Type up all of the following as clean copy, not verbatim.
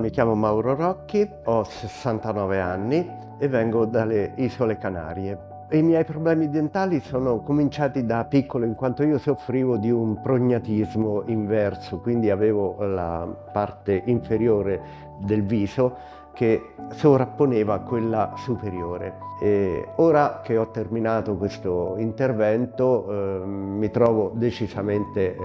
Mi chiamo Mauro Rocchi, ho 69 anni e vengo dalle Isole Canarie. I miei problemi dentali sono cominciati da piccolo, in quanto io soffrivo di un prognatismo inverso, quindi avevo la parte inferiore del viso che sovrapponeva a quella superiore. E ora che ho terminato questo intervento mi trovo decisamente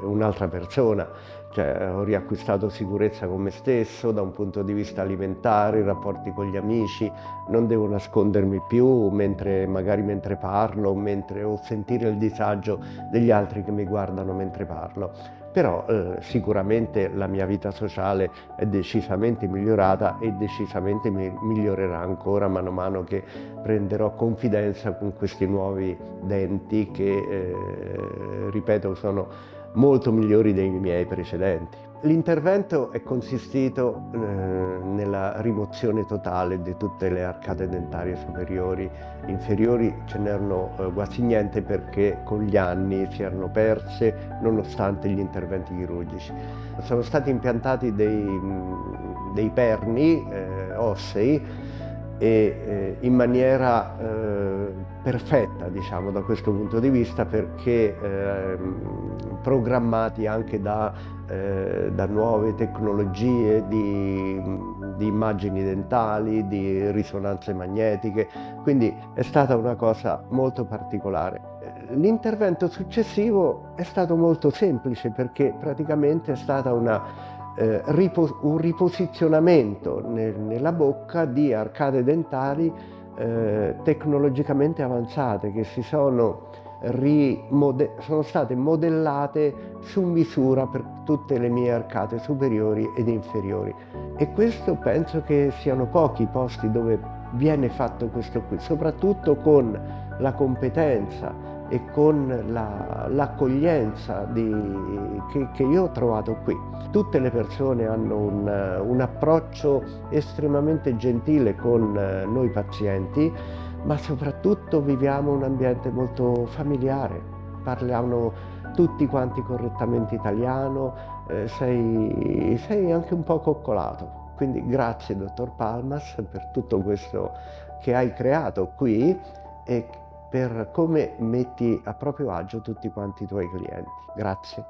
un'altra persona. Cioè, ho riacquistato sicurezza con me stesso da un punto di vista alimentare, i rapporti con gli amici, non devo nascondermi più magari mentre parlo o sentire il disagio degli altri che mi guardano mentre parlo. Però sicuramente la mia vita sociale è decisamente migliorata e decisamente migliorerà ancora mano a mano che prenderò confidenza con questi nuovi denti che, ripeto, sono molto migliori dei miei precedenti. L'intervento è consistito nella rimozione totale di tutte le arcate dentarie superiori. Inferiori ce n'erano quasi niente perché con gli anni si erano perse nonostante gli interventi chirurgici. Sono stati impiantati dei perni ossei e in maniera perfetta, diciamo, da questo punto di vista, perché programmati anche da nuove tecnologie di immagini dentali, di risonanze magnetiche, quindi è stata una cosa molto particolare. L'intervento successivo è stato molto semplice perché praticamente è stata un riposizionamento nella bocca di arcate dentali tecnologicamente avanzate che sono state modellate su misura per tutte le mie arcate superiori ed inferiori. E questo penso che siano pochi i posti dove viene fatto questo qui, soprattutto con la competenza e con l'accoglienza che io ho trovato qui. Tutte le persone hanno un approccio estremamente gentile con noi pazienti, ma soprattutto viviamo un ambiente molto familiare. Parliamo tutti quanti correttamente italiano, sei anche un po' coccolato. Quindi grazie dottor Palmas per tutto questo che hai creato qui e per come metti a proprio agio tutti quanti i tuoi clienti. Grazie.